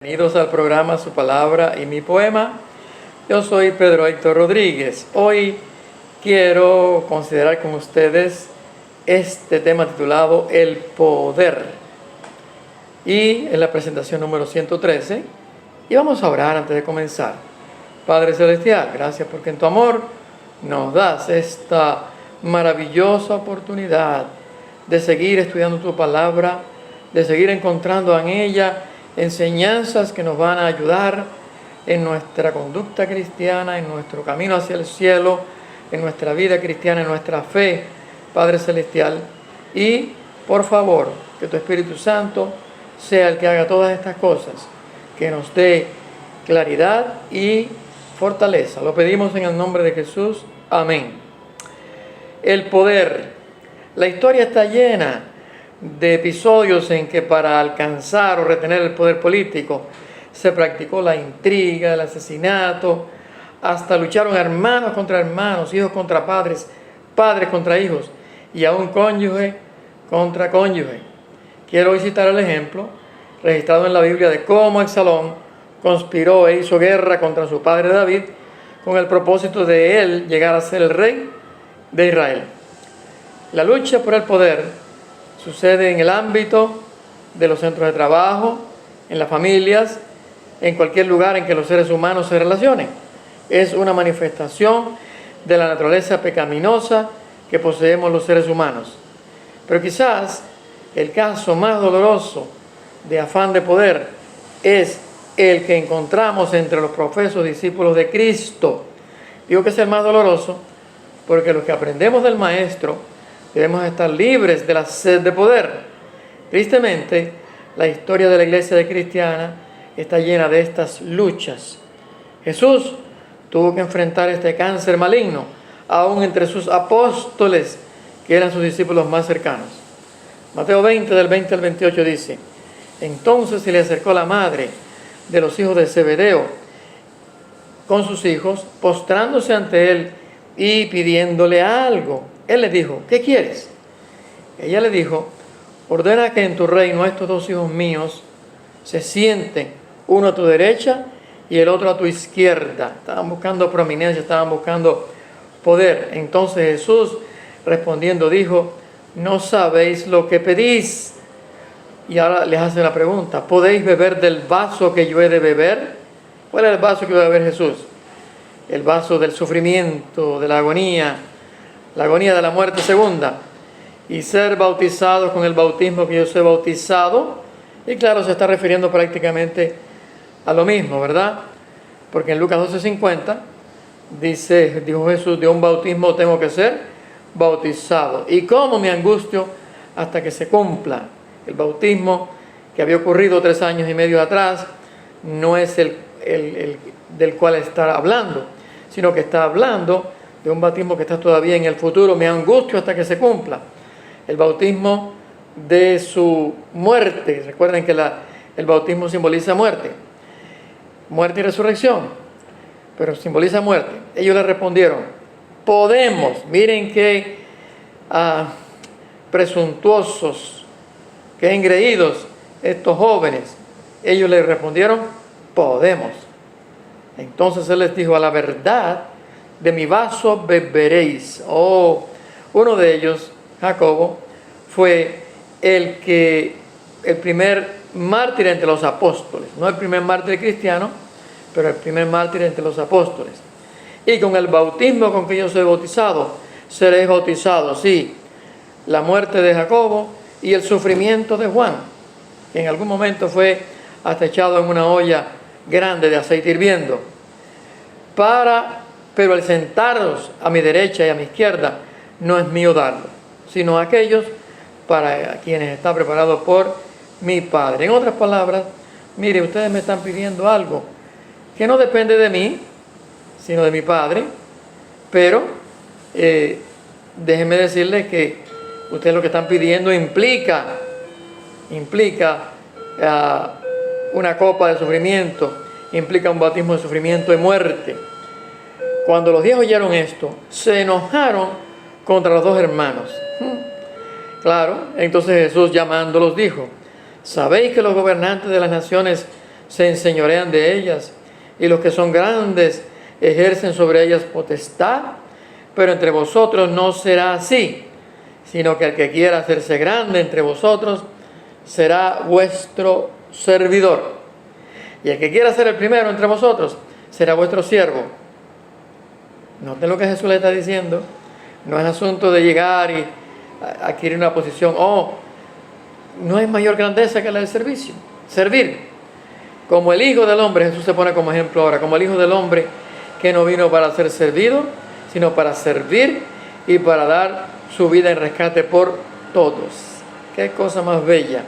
Bienvenidos al programa Su Palabra y Mi Poema. Yo soy Pedro Héctor Rodríguez. Hoy quiero considerar con ustedes este tema titulado El Poder. Y en la presentación número 113. Y vamos a orar antes de comenzar. Padre Celestial, gracias porque en tu amor nos das esta maravillosa oportunidad de seguir estudiando tu palabra, de seguir encontrando en ella enseñanzas que nos van a ayudar en nuestra conducta cristiana, en nuestro camino hacia el cielo, en nuestra vida cristiana, en nuestra fe, Padre Celestial. Y por favor, que tu Espíritu Santo sea el que haga todas estas cosas, que nos dé claridad y fortaleza. Lo pedimos en el nombre de Jesús. Amén. El poder. La historia está llena de episodios en que para alcanzar o retener el poder político se practicó la intriga, el asesinato, hasta lucharon hermanos contra hermanos, hijos contra padres, padres contra hijos y aún cónyuge contra cónyuge. Quiero hoy citar el ejemplo registrado en la Biblia de cómo Absalón conspiró e hizo guerra contra su padre David con el propósito de él llegar a ser el rey de Israel. La lucha por el poder sucede en el ámbito de los centros de trabajo, en las familias, en cualquier lugar en que los seres humanos se relacionen. Es una manifestación de la naturaleza pecaminosa que poseemos los seres humanos. Pero quizás el caso más doloroso de afán de poder es el que encontramos entre los profesos discípulos de Cristo. Digo que es el más doloroso porque los que aprendemos del Maestro debemos estar libres de la sed de poder. Tristemente, la historia de la iglesia cristiana está llena de estas luchas. Jesús tuvo que enfrentar este cáncer maligno, aún entre sus apóstoles, que eran sus discípulos más cercanos. Mateo 20, del 20 al 28 dice: entonces se le acercó la madre de los hijos de Zebedeo con sus hijos, postrándose ante él y pidiéndole algo. Él le dijo: ¿qué quieres? Ella le dijo: ordena que en tu reino estos dos hijos míos se sienten, uno a tu derecha y el otro a tu izquierda. Estaban buscando prominencia, estaban buscando poder. Entonces Jesús, respondiendo, dijo: no sabéis lo que pedís. Y ahora les hace la pregunta: ¿podéis beber del vaso que yo he de beber? ¿Cuál es el vaso que iba a beber Jesús? El vaso del sufrimiento, de la agonía de la muerte segunda, y ser bautizados con el bautismo que yo soy bautizado. Y claro, se está refiriendo prácticamente a lo mismo, ¿verdad? Porque en Lucas 12:50 dijo Jesús: de un bautismo tengo que ser bautizado, y cómo me angustio hasta que se cumpla. El bautismo que había ocurrido 3 años y medio atrás no es el del cual está hablando, sino que está hablando de un bautismo que está todavía en el futuro. Me angustio hasta que se cumpla. El bautismo de su muerte. Recuerden que el bautismo simboliza muerte y resurrección, pero simboliza muerte. Ellos le respondieron: podemos. Miren qué presuntuosos, qué engreídos estos jóvenes. Ellos le respondieron: podemos. Entonces él les dijo: a la verdad, de mi vaso beberéis. Uno de ellos, Jacobo, fue el primer mártir entre los apóstoles. No el primer mártir cristiano, pero el primer mártir entre los apóstoles. Y con el bautismo con que yo soy bautizado, seréis bautizados. Sí, la muerte de Jacobo y el sufrimiento de Juan, que en algún momento fue hasta echado en una olla grande de aceite hirviendo. Pero el sentaros a mi derecha y a mi izquierda no es mío darlo, sino aquellos para quienes está preparado por mi Padre. En otras palabras, mire, ustedes me están pidiendo algo que no depende de mí, sino de mi Padre, pero déjenme decirles que ustedes lo que están pidiendo implica una copa de sufrimiento, implica un bautismo de sufrimiento y muerte. Cuando los 10 oyeron esto, se enojaron contra los 2 hermanos. Claro, entonces Jesús, llamándolos, dijo: ¿sabéis que los gobernantes de las naciones se enseñorean de ellas, y los que son grandes ejercen sobre ellas potestad, pero entre vosotros no será así, sino que el que quiera hacerse grande entre vosotros será vuestro servidor, y el que quiera ser el primero entre vosotros será vuestro siervo. Noten lo que Jesús le está diciendo. No es asunto de llegar y adquirir una posición. No hay mayor grandeza que la del servicio. Servir. Como el Hijo del Hombre, Jesús se pone como ejemplo ahora, como el Hijo del Hombre que no vino para ser servido, sino para servir y para dar su vida en rescate por todos. Qué cosa más bella.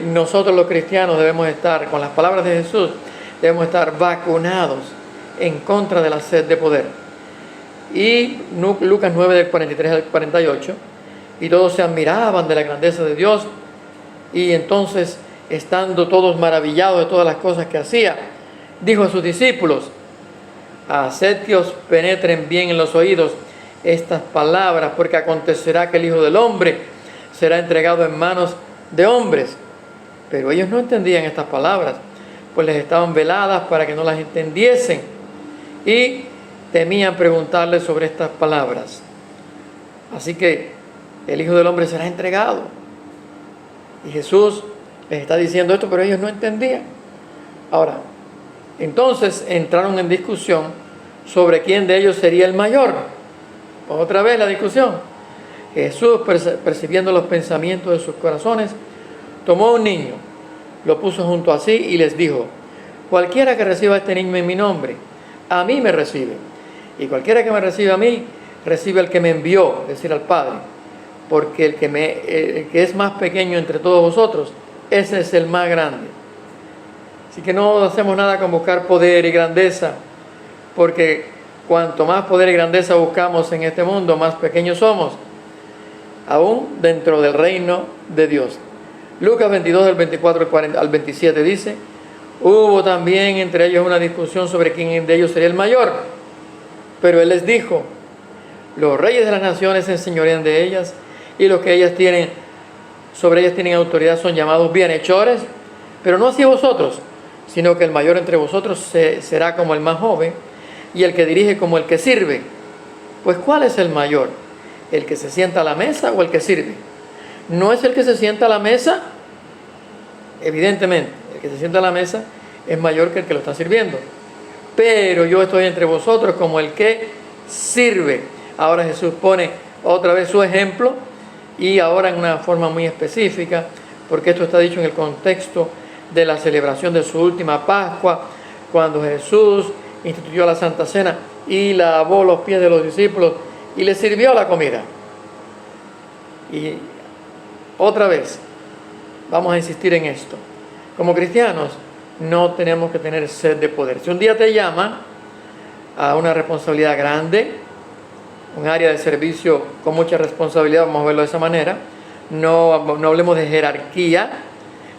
Nosotros los cristianos debemos estar, con las palabras de Jesús, debemos estar vacunados en contra de la sed de poder. Y Lucas 9 del 43 al 48, y todos se admiraban de la grandeza de Dios, y entonces, estando todos maravillados de todas las cosas que hacía, dijo a sus discípulos: haced que os penetren bien en los oídos estas palabras, porque acontecerá que el Hijo del Hombre será entregado en manos de hombres. Pero ellos no entendían estas palabras, pues les estaban veladas para que no las entendiesen, y temían preguntarles sobre estas palabras. Así que el Hijo del Hombre será entregado. Y Jesús les está diciendo esto, pero ellos no entendían. Ahora, entonces entraron en discusión sobre quién de ellos sería el mayor. Otra vez la discusión. Jesús, percibiendo los pensamientos de sus corazones, tomó un niño, lo puso junto a sí y les dijo: cualquiera que reciba a este niño en mi nombre, a mí me recibe. Y cualquiera que me reciba a mí, recibe al que me envió, es decir, al Padre. Porque el que es más pequeño entre todos vosotros, ese es el más grande. Así que no hacemos nada con buscar poder y grandeza, porque cuanto más poder y grandeza buscamos en este mundo, más pequeños somos, aún dentro del reino de Dios. Lucas 22, del 24 al 27 dice: hubo también entre ellos una discusión sobre quién de ellos sería el mayor. Pero él les dijo: los reyes de las naciones se enseñorean de ellas, y los que sobre ellas tienen autoridad son llamados bienhechores. Pero no así vosotros, sino que el mayor entre vosotros será como el más joven, y el que dirige como el que sirve. Pues ¿cuál es el mayor? ¿El que se sienta a la mesa o el que sirve? ¿No es el que se sienta a la mesa? Evidentemente, el que se sienta a la mesa es mayor que el que lo está sirviendo. Pero yo estoy entre vosotros como el que sirve. Ahora Jesús pone otra vez su ejemplo, y ahora en una forma muy específica, porque esto está dicho en el contexto de la celebración de su última Pascua, cuando Jesús instituyó la Santa Cena y lavó los pies de los discípulos y les sirvió la comida. Y otra vez, vamos a insistir en esto. Como cristianos, no tenemos que tener sed de poder. Si un día te llaman a una responsabilidad grande, un área de servicio con mucha responsabilidad, vamos a verlo de esa manera, no hablemos de jerarquía,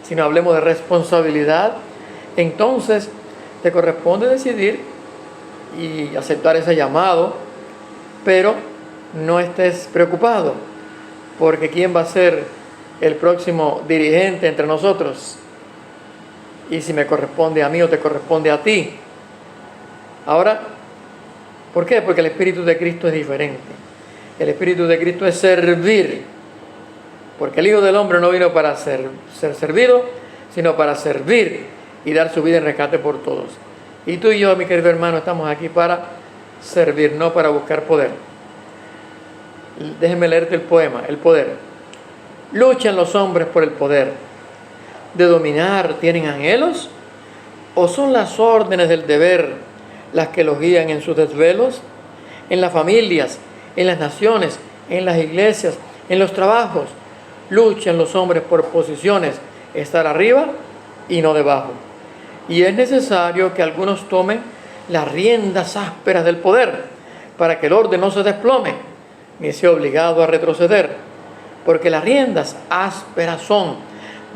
sino hablemos de responsabilidad, entonces te corresponde decidir y aceptar ese llamado, pero no estés preocupado, porque ¿quién va a ser el próximo dirigente entre nosotros? Y si me corresponde a mí o te corresponde a ti. Ahora, ¿por qué? Porque el Espíritu de Cristo es diferente. El Espíritu de Cristo es servir. Porque el Hijo del Hombre no vino para ser servido, sino para servir y dar su vida en rescate por todos. Y tú y yo, mi querido hermano, estamos aquí para servir, no para buscar poder. Déjenme leerte el poema, el poder. Luchan los hombres por el poder. ¿De dominar tienen anhelos? ¿O son las órdenes del deber las que los guían en sus desvelos? En las familias, en las naciones, en las iglesias, en los trabajos, luchan los hombres por posiciones, estar arriba y no debajo. Y es necesario que algunos tomen las riendas ásperas del poder, para que el orden no se desplome, ni sea obligado a retroceder. Porque las riendas ásperas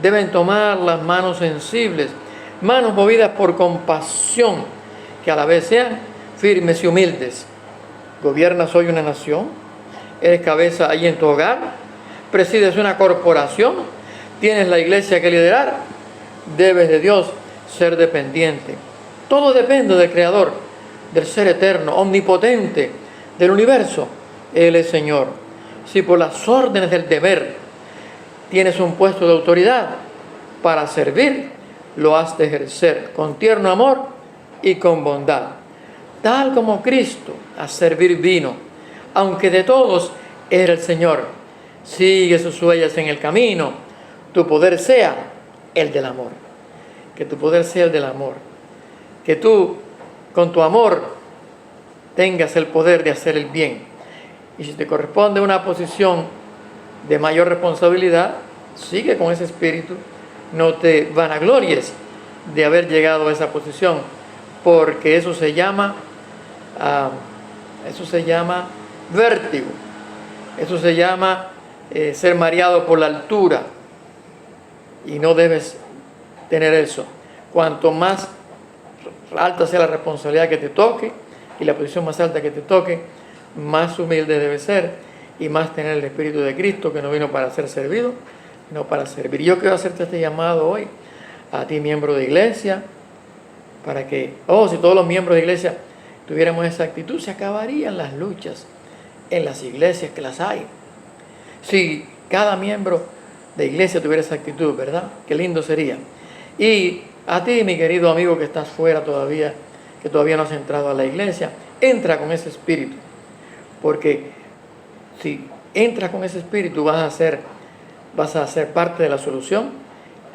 deben tomar las manos sensibles, manos movidas por compasión, que a la vez sean firmes y humildes. ¿Gobiernas hoy una nación? ¿Eres cabeza ahí en tu hogar? ¿Presides una corporación? ¿Tienes la iglesia que liderar? Debes de Dios ser dependiente. Todo depende del Creador, del Ser eterno, omnipotente del universo. Él es Señor. Si por las órdenes del deber tienes un puesto de autoridad para servir, lo has de ejercer con tierno amor y con bondad. Tal como Cristo a servir vino, aunque de todos era el Señor. Sigue sus huellas en el camino. Tu poder sea el del amor. Que tu poder sea el del amor. Que tú, con tu amor, tengas el poder de hacer el bien. Y si te corresponde una posición de mayor responsabilidad, sigue con ese espíritu. No te vanaglories de haber llegado a esa posición, porque eso se llama vértigo. Eso se llama ser mareado por la altura. Y no debes tener eso. Cuanto más alta sea la responsabilidad que te toque y la posición más alta que te toque, más humilde debe ser y más tener el Espíritu de Cristo, que no vino para ser servido, no para servir. Yo quiero hacerte este llamado hoy a ti, miembro de iglesia, para que, si todos los miembros de iglesia tuviéramos esa actitud, se acabarían las luchas en las iglesias, que las hay. Si cada miembro de iglesia tuviera esa actitud, ¿verdad? Qué lindo sería. Y a ti, mi querido amigo que estás fuera todavía, que todavía no has entrado a la iglesia, entra con ese espíritu. Porque si entras con ese espíritu vas a ser parte de la solución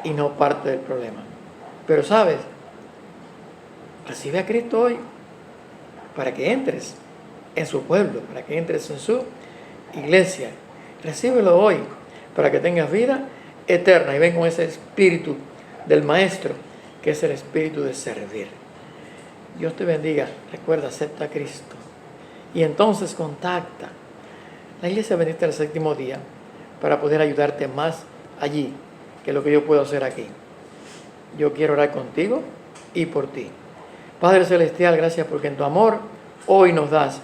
y no parte del problema. Pero sabes, recibe a Cristo hoy para que entres en su pueblo, para que entres en su iglesia. Recíbelo hoy para que tengas vida eterna y ven con ese espíritu del Maestro, que es el espíritu de servir. Dios te bendiga. Recuerda, acepta a Cristo. Y entonces contacta la Iglesia Adventista del Séptimo Día para poder ayudarte más allí que lo que yo puedo hacer aquí. Yo quiero orar contigo y por ti. Padre Celestial, gracias porque en tu amor hoy nos das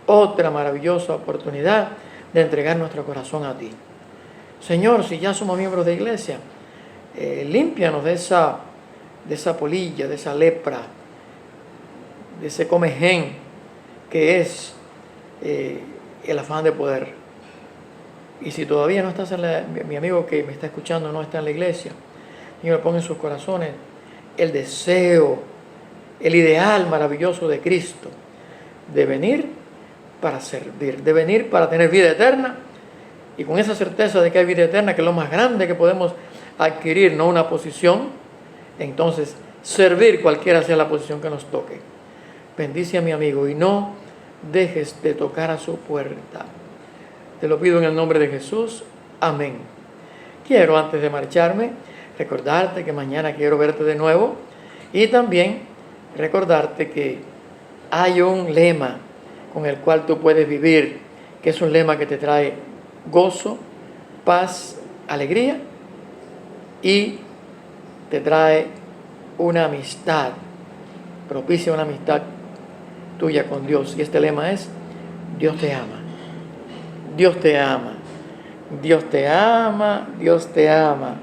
otra maravillosa oportunidad de entregar nuestro corazón a ti. Señor, si ya somos miembros de iglesia, límpianos de esa polilla, de esa lepra, de ese comején que es el afán de poder. Y si todavía no estás mi amigo que me está escuchando no está en la iglesia, Señor, pon en sus corazones el deseo, el ideal maravilloso de Cristo, de venir para servir, de venir para tener vida eterna, y con esa certeza de que hay vida eterna, que es lo más grande que podemos adquirir, no una posición, entonces servir cualquiera sea la posición que nos toque. Bendice a mi amigo y no dejes de tocar a su puerta. Te lo pido en el nombre de Jesús. Amén. Quiero, antes de marcharme, recordarte que mañana quiero verte de nuevo y también recordarte que hay un lema con el cual tú puedes vivir, que es un lema que te trae gozo, paz, alegría y te trae una amistad, propicia una amistad tuya con Dios. Y este lema es: Dios te ama, Dios te ama, Dios te ama, Dios te ama.